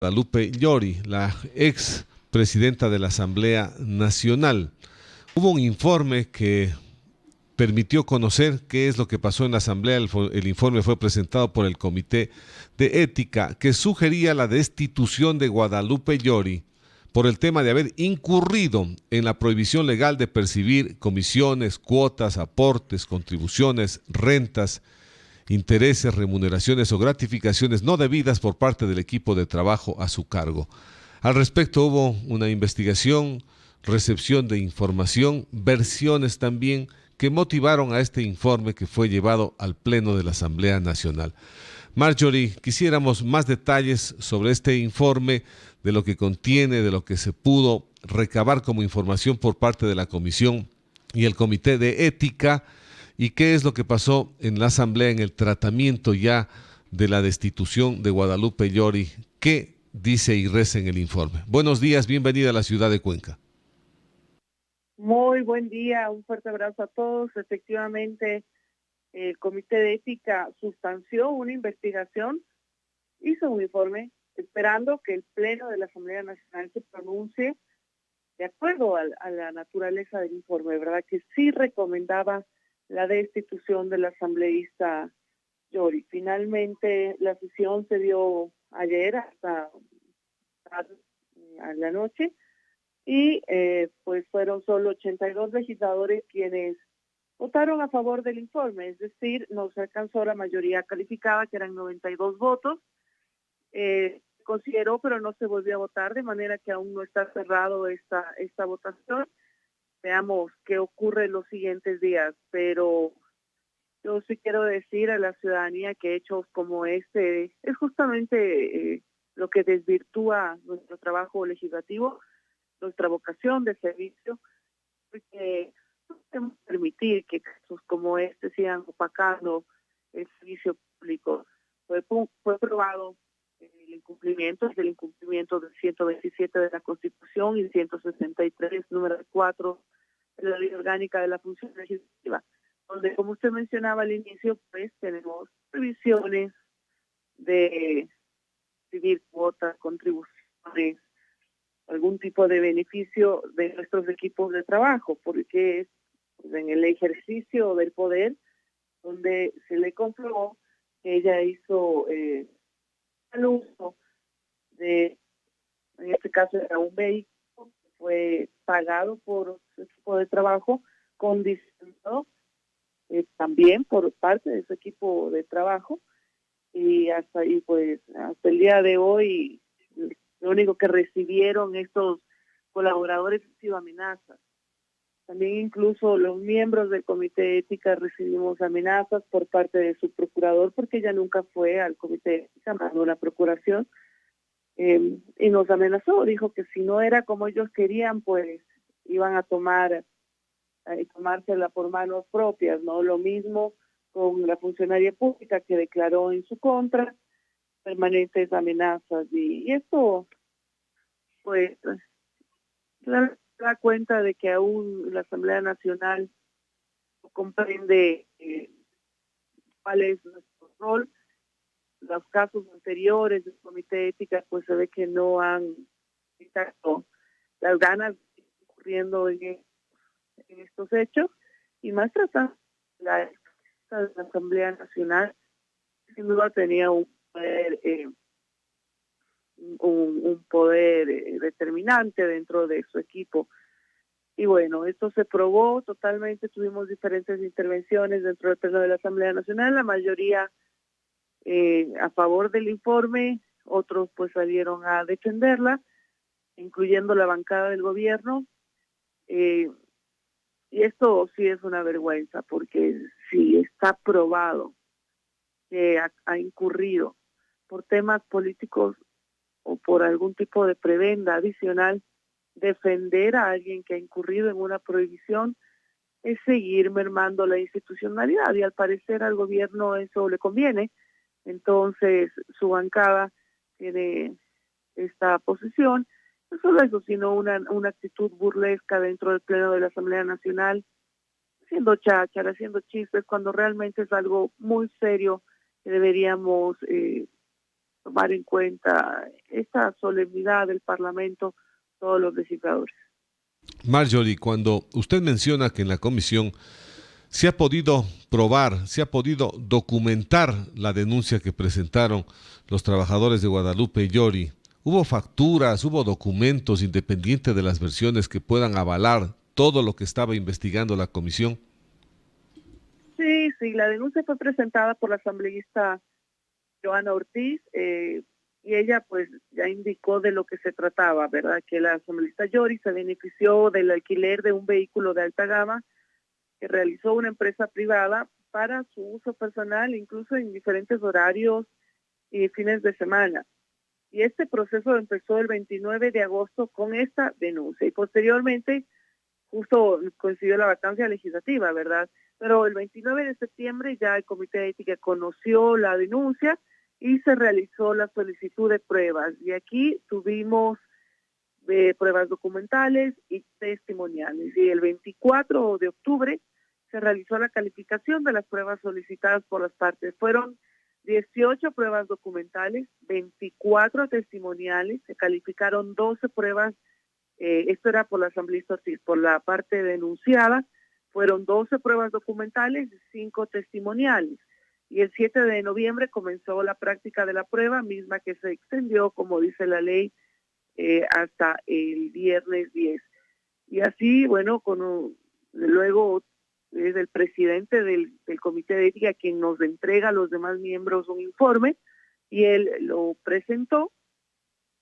Guadalupe Llori, la ex presidenta de la Asamblea Nacional. Hubo un informe que permitió conocer qué es lo que pasó en la Asamblea. El informe fue presentado por el Comité de Ética, que sugería la destitución de Guadalupe Llori por el tema de haber incurrido en la prohibición legal de percibir comisiones, cuotas, aportes, contribuciones, rentas, intereses, remuneraciones o gratificaciones no debidas por parte del equipo de trabajo a su cargo. Al respecto hubo una investigación, recepción de información, versiones también que motivaron a este informe que fue llevado al Pleno de la Asamblea Nacional. Marjorie, quisiéramos más detalles sobre este informe, de lo que contiene, de lo que se pudo recabar como información por parte de la Comisión y el Comité de Ética, y qué es lo que pasó en la Asamblea en el tratamiento ya de la destitución de Guadalupe Llori. ¿Qué dice y reza en el informe? Buenos días, bienvenida a la ciudad de Cuenca. Muy buen día, un fuerte abrazo a todos. Efectivamente, el Comité de Ética sustanció una investigación, hizo un informe, esperando que el Pleno de la Asamblea Nacional se pronuncie de acuerdo a la naturaleza del informe, ¿verdad? Que sí recomendaba la destitución del asambleísta Llori. Finalmente, la sesión se dio ayer hasta a la noche y pues fueron solo 82 legisladores quienes votaron a favor del informe, es decir, no se alcanzó la mayoría calificada, que eran 92 votos. Consideró, pero no se volvió a votar, de manera que aún no está cerrado esta votación. Veamos qué ocurre en los siguientes días, pero yo sí quiero decir a la ciudadanía que hechos como este es justamente lo que desvirtúa nuestro trabajo legislativo, nuestra vocación de servicio, porque no podemos permitir que casos como este sigan opacando el servicio público. Fue probado el incumplimiento del 127 de la Constitución y 163, número 4 de la Ley Orgánica de la Función Legislativa, donde, como usted mencionaba al inicio, pues tenemos previsiones de recibir cuotas, contribuciones, algún tipo de beneficio de nuestros equipos de trabajo, porque es en el ejercicio del poder donde se le comprobó que ella hizo el uso de, en este caso era un vehículo que fue pagado por su equipo de trabajo, condicionado también por parte de su equipo de trabajo, y hasta ahí pues hasta el día de hoy lo único que recibieron estos colaboradores han sido amenazas. También incluso los miembros del Comité de Ética recibimos amenazas por parte de su procurador, porque ella nunca fue al Comité de Ética, mandó una procuración y nos amenazó. Dijo que si no era como ellos querían, pues iban a tomársela por manos propias, ¿no? Lo mismo con la funcionaria pública que declaró en su contra permanentes amenazas. Y esto, pues, da cuenta de que aún la Asamblea Nacional no comprende cuál es nuestro rol. Los casos anteriores del Comité de Ética, pues se ve que no han quitado las ganas de ir ocurriendo en estos hechos, y más tratando la Asamblea Nacional, sin duda tenía un poder, un poder determinante dentro de su equipo. Y bueno, esto se probó totalmente. Tuvimos diferentes intervenciones dentro del Pleno de la Asamblea Nacional, la mayoría a favor del informe, otros pues salieron a defenderla, incluyendo la bancada del gobierno. Y esto sí es una vergüenza, porque si está probado que ha incurrido por temas políticos o por algún tipo de prebenda adicional, defender a alguien que ha incurrido en una prohibición es seguir mermando la institucionalidad, y al parecer al gobierno eso le conviene. Entonces su bancada tiene esta posición. No solo eso, sino una actitud burlesca dentro del Pleno de la Asamblea Nacional, haciendo cháchara, haciendo chistes, cuando realmente es algo muy serio que deberíamos tomar en cuenta esta solemnidad del Parlamento, todos los legisladores. Marjorie, cuando usted menciona que en la comisión se ha podido probar, se ha podido documentar la denuncia que presentaron los trabajadores de Guadalupe y Llori, ¿hubo facturas, hubo documentos independientes de las versiones que puedan avalar todo lo que estaba investigando la comisión? Sí, sí, la denuncia fue presentada por la asambleísta Joana Ortiz, y ella pues ya indicó de lo que se trataba, ¿verdad? Que la asambleísta Llori se benefició del alquiler de un vehículo de alta gama que realizó una empresa privada para su uso personal, incluso en diferentes horarios y fines de semana. Y este proceso empezó el 29 de agosto con esta denuncia y posteriormente justo coincidió la vacancia legislativa, ¿verdad? Pero el 29 de septiembre ya el Comité de Ética conoció la denuncia y se realizó la solicitud de pruebas. Y aquí tuvimos pruebas documentales y testimoniales. Y el 24 de octubre se realizó la calificación de las pruebas solicitadas por las partes. Fueron 18 pruebas documentales, 24 testimoniales, se calificaron 12 pruebas. Esto era por la asambleísta Ortiz. Por la parte denunciada fueron 12 pruebas documentales y 5 testimoniales. Y el 7 de noviembre comenzó la práctica de la prueba, misma que se extendió, como dice la ley, hasta el viernes 10. Y así, bueno, luego es el presidente del Comité de Ética quien nos entrega a los demás miembros un informe y él lo presentó.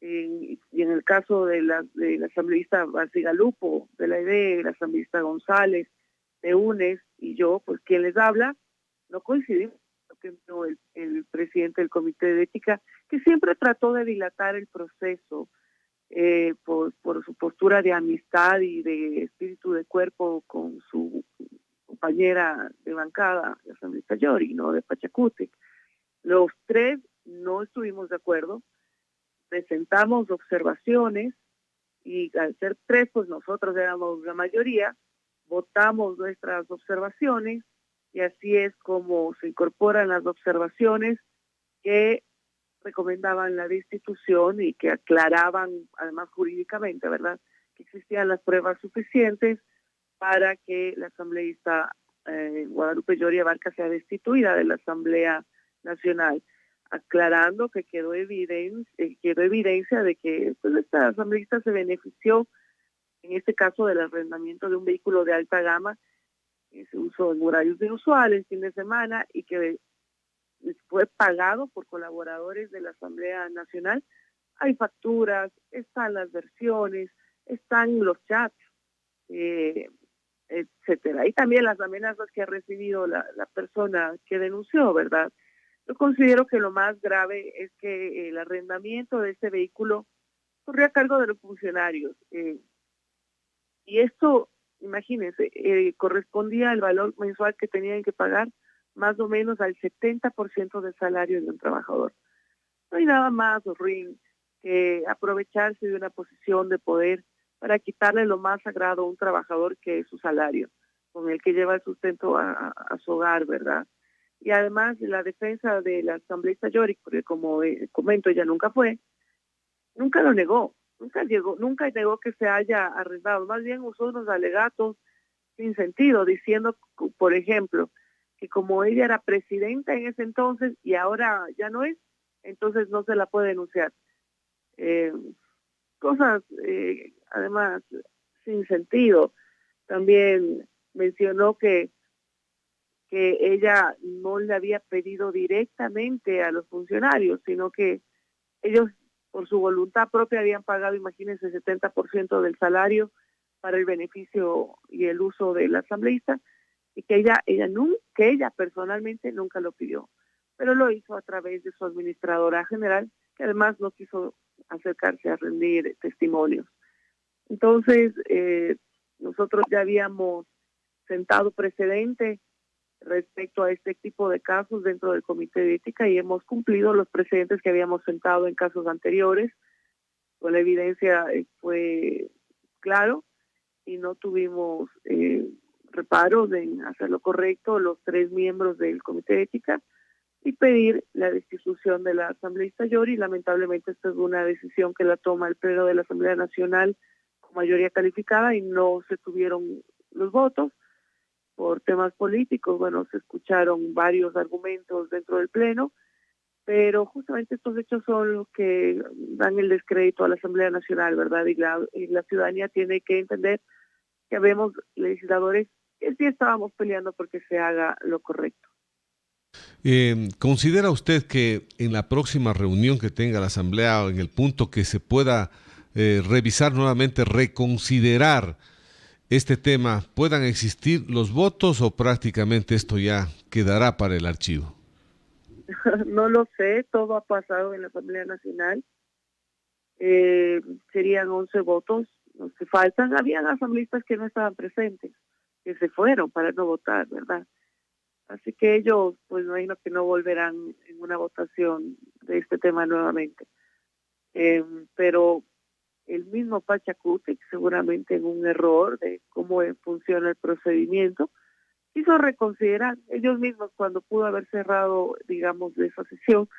Y en el caso de la asambleísta Barcigalupo, de la ED, la asambleísta González, de UNES y yo, pues quien les habla, no coincidimos con el presidente del Comité de Ética, que siempre trató de dilatar el proceso por su postura de amistad y de espíritu de cuerpo con su compañera de bancada, la asambleísta Llori, ¿no? De Pachacútec. Los tres no estuvimos de acuerdo, presentamos observaciones y al ser tres, pues nosotros éramos la mayoría, votamos nuestras observaciones y así es como se incorporan las observaciones que recomendaban la destitución y que aclaraban, además jurídicamente, ¿verdad?, que existían las pruebas suficientes para que la asambleísta Guadalupe Llori Abarca sea destituida de la Asamblea Nacional, aclarando que quedó evidencia de que pues, esta asambleísta se benefició, en este caso, del arrendamiento de un vehículo de alta gama que se usó en horarios inusuales, fin de semana, y que fue pagado por colaboradores de la Asamblea Nacional. Hay facturas, están las versiones, están los chats, etcétera. Y también las amenazas que ha recibido la persona que denunció, ¿verdad? Yo considero que lo más grave es que el arrendamiento de este vehículo corría a cargo de los funcionarios. Y esto, imagínense, correspondía al valor mensual que tenían que pagar más o menos al 70% del salario de un trabajador. No hay nada más horrible que aprovecharse de una posición de poder para quitarle lo más sagrado a un trabajador, que es su salario, con el que lleva el sustento a su hogar, ¿verdad? Y además la defensa de la asambleísta Llori, porque como comento, ella nunca lo negó, nunca negó que se haya arrendado, más bien usó unos alegatos sin sentido, diciendo, por ejemplo, que como ella era presidenta en ese entonces y ahora ya no es, entonces no se la puede denunciar. Cosas, además, sin sentido. También mencionó que ella no le había pedido directamente a los funcionarios, sino que ellos, por su voluntad propia, habían pagado, imagínense, el 70% del salario para el beneficio y el uso del asambleísta, y que ella personalmente nunca lo pidió, pero lo hizo a través de su administradora general, que además no quiso acercarse a rendir testimonios. Entonces, nosotros ya habíamos sentado precedente respecto a este tipo de casos dentro del Comité de Ética y hemos cumplido los precedentes que habíamos sentado en casos anteriores. Con la evidencia fue claro y no tuvimos reparos en hacer lo correcto los tres miembros del Comité de Ética y pedir la destitución de la asambleísta Yori. Lamentablemente esta es una decisión que la toma el Pleno de la Asamblea Nacional con mayoría calificada y no se tuvieron los votos por temas políticos. Bueno, se escucharon varios argumentos dentro del Pleno, pero justamente estos hechos son los que dan el descrédito a la Asamblea Nacional, ¿verdad? Y la ciudadanía tiene que entender que habemos legisladores que sí estábamos peleando porque se haga lo correcto. ¿Considera usted que en la próxima reunión que tenga la Asamblea o en el punto que se pueda revisar nuevamente, reconsiderar este tema, puedan existir los votos o prácticamente esto ya quedará para el archivo? No lo sé, todo ha pasado en la Asamblea Nacional. Serían 11 votos los que faltan. Habían asambleístas que no estaban presentes, que se fueron para no votar, ¿verdad? Así que ellos, pues me imagino que no volverán en una votación de este tema nuevamente. Pero el mismo Pachacutic, seguramente en un error de cómo funciona el procedimiento, quiso reconsiderar ellos mismos cuando pudo haber cerrado, digamos, de esa sesión,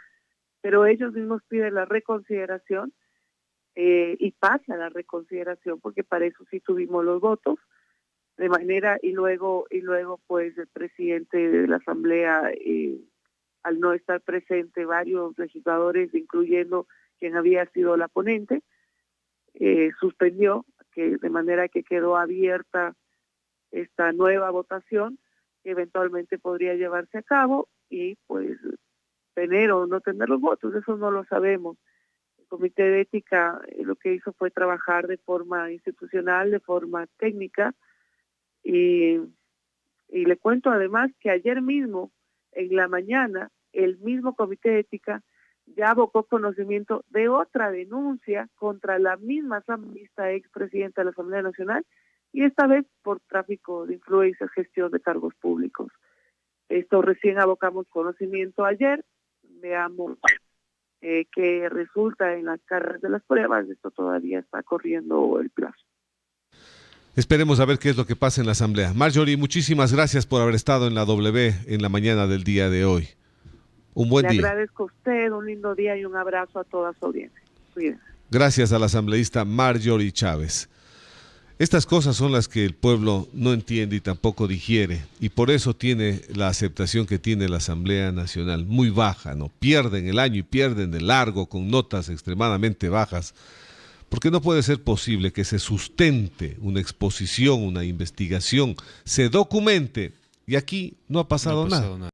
pero ellos mismos piden la reconsideración y pasa la reconsideración porque para eso sí tuvimos los votos, de manera y luego pues el presidente de la Asamblea, al no estar presente varios legisladores, incluyendo quien había sido la ponente, suspendió, que de manera que quedó abierta esta nueva votación que eventualmente podría llevarse a cabo y pues tener o no tener los votos, eso no lo sabemos. El Comité de Ética lo que hizo fue trabajar de forma institucional, de forma técnica, y le cuento además que ayer mismo, en la mañana, el mismo Comité de Ética ya abocó conocimiento de otra denuncia contra la misma asambleísta expresidenta de la Asamblea Nacional, y esta vez por tráfico de influencias, gestión de cargos públicos. Esto recién abocamos conocimiento ayer, veamos qué resulta en las cargas de las pruebas, esto todavía está corriendo el plazo. Esperemos a ver qué es lo que pasa en la Asamblea. Marjorie, muchísimas gracias por haber estado en la W en la mañana del día de hoy. Un buen día. Le agradezco a usted, un lindo día y un abrazo a toda su audiencia. Cuídense. Gracias a la asambleísta Marjorie Chávez. Estas cosas son las que el pueblo no entiende y tampoco digiere, y por eso tiene la aceptación que tiene la Asamblea Nacional, muy baja, ¿no? Pierden el año y pierden de largo con notas extremadamente bajas, porque no puede ser posible que se sustente una exposición, una investigación, se documente, y aquí no ha pasado nada.